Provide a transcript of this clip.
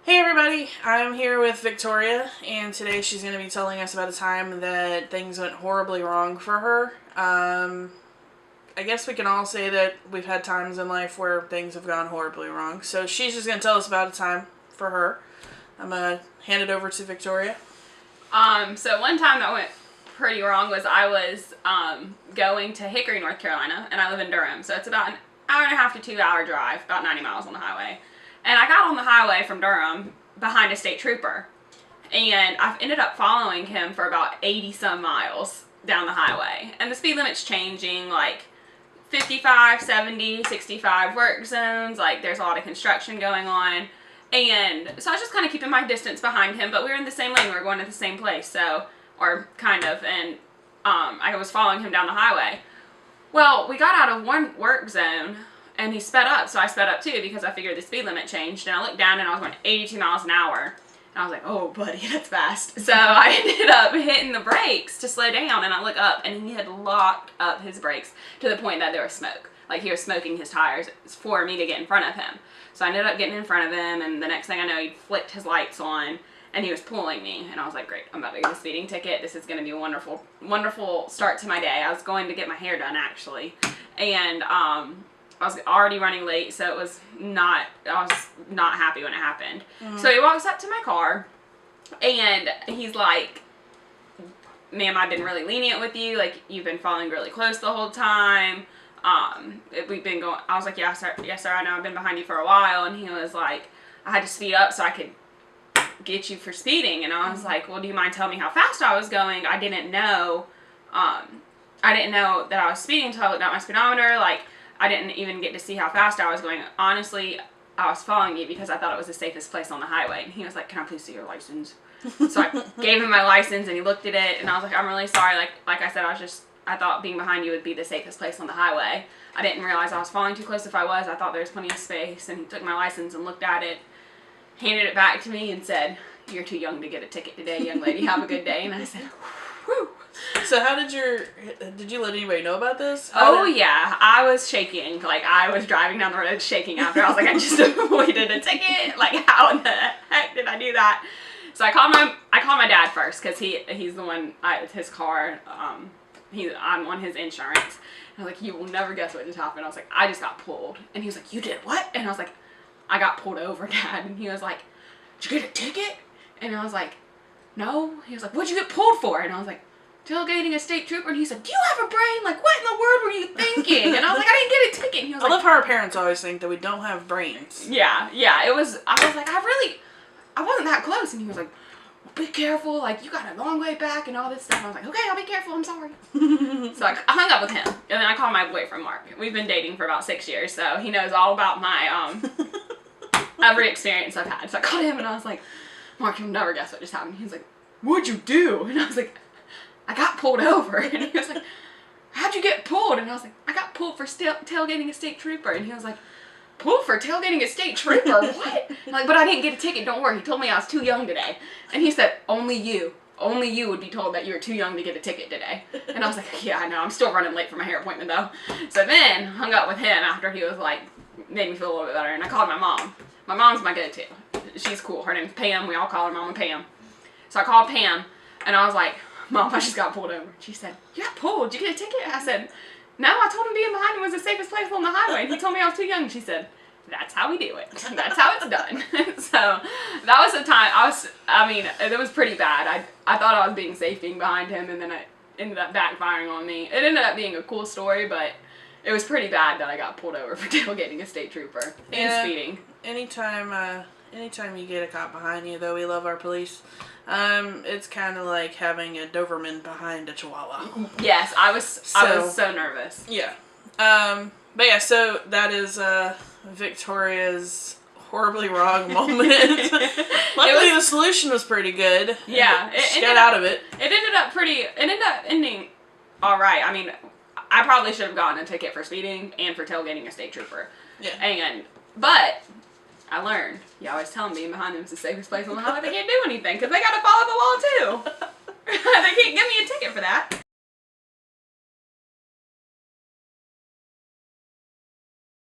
Hey everybody, I'm here with Victoria, and today she's going to be telling us about a time that things went horribly wrong for her. I guess we can all say that we've had times in life where things have gone horribly wrong. So she's just going to tell us about a time for her. I'm going to hand it over to Victoria. So one time that went pretty wrong was I was going to Hickory, North Carolina, and I live in Durham. So it's about an hour and a half to 2 hour drive, about 90 miles on the highway. And I got on the highway from Durham behind a state trooper. And I've ended up following him for about 80 some miles down the highway. And the speed limit's changing, like 55, 70, 65 work zones. Like there's a lot of construction going on. And so I was just kind of keeping my distance behind him, but we were in the same lane. We were going to the same place, so, or kind of, and I was following him down the highway. Well, we got out of one work zone, and he sped up, so I sped up too because I figured the speed limit changed, and I looked down and I was going 82 miles an hour. And I was like, oh, buddy, that's fast. So I ended up hitting the brakes to slow down, and I look up, and he had locked up his brakes to the point that there was smoke. Like he was smoking his tires for me to get in front of him. So I ended up getting in front of him, and the next thing I know, he flicked his lights on, and he was pulling me. And I was like, great, I'm about to get a speeding ticket. This is going to be a wonderful, wonderful start to my day. I was going to get my hair done, actually. And I was already running late, so I was not happy when it happened. So he walks up to my car, and he's like, ma'am, I've been really lenient with you. Like, you've been following really close the whole time. We've been going, I was like, yes sir, I know, I've been behind you for a while. And he was like, I had to speed up so I could get you for speeding. And I was like, well, do you mind telling me how fast I was going? I didn't know that I was speeding until I looked at my speedometer. Like, I didn't even get to see how fast I was going. Honestly, I was following you because I thought it was the safest place on the highway. And he was like, can I please see your license? So I gave him my license, and he looked at it, and I was like, I'm really sorry. Like I said, I thought being behind you would be the safest place on the highway. I didn't realize I was falling too close if I was. I thought there was plenty of space. And he took my license and looked at it, handed it back to me, and said, you're too young to get a ticket today, young lady. Have a good day. And I said, whew. So how did you let anybody know about this? Yeah, I was shaking. Like, I was driving down the road shaking after. I was like, I just avoided a ticket. Like, how in the heck did I do that? So I called my dad first, because he's the one, his car, I'm on his insurance. And I was like, you will never guess what just happened. I was like, I just got pulled. And he was like, you did what? And I was like, I got pulled over, Dad. And he was like, did you get a ticket? And I was like, no. He was like, what'd you get pulled for? And I was like, tailgating a state trooper. And he said, do you have a brain? Like, what in the world were you thinking? And I was like, I didn't get a ticket. And he was I love how our parents always think that we don't have brains. Yeah, I was like, I wasn't that close. And he was like, be careful, like, you got a long way back and all this stuff. I was like, okay, I'll be careful, I'm sorry. So I hung up with him, and then I called my boyfriend, Mark. We've been dating for about 6 years, so he knows all about my, every experience I've had. So I called him, and I was like, Mark, you'll never guess what just happened. He was like, what'd you do? And I was like, I got pulled over. And he was like, how'd you get pulled? And I was like, I got pulled for tailgating a state trooper. And he was like, pulled for tailgating a state trooper? What? Like, but I didn't get a ticket, don't worry. He told me I was too young today. And he said, only you would be told that you were too young to get a ticket today. And I was like, yeah, I know, I'm still running late for my hair appointment though. So then, hung up with him after he was like, made me feel a little bit better. And I called my mom. My mom's my go-to. She's cool. Her name's Pam. We all call her Mama Pam. So I called Pam, and I was like, Mom, I just got pulled over. She said, you got pulled? Did you get a ticket? I said, no, I told him being behind him was the safest place on the highway. And he told me I was too young. She said, that's how we do it. That's how it's done. So that was the time it was pretty bad. I thought I was being safe being behind him, and then it ended up backfiring on me. It ended up being a cool story, but it was pretty bad that I got pulled over for tailgating a state trooper and speeding. Anytime you get a cop behind you, though, we love our police. It's kind of like having a Doberman behind a Chihuahua. Yes, I was so nervous. Yeah. But yeah, so that is Victoria's horribly wrong moment. Luckily, the solution was pretty good. Yeah, she got out of it. It ended up ending all right. I mean, I probably should have gotten a ticket for speeding and for tailgating a state trooper. Yeah. But I learned, you always tell them being behind them is the safest place on the highway. They can't do anything because they got to follow the law too. They can't give me a ticket for that.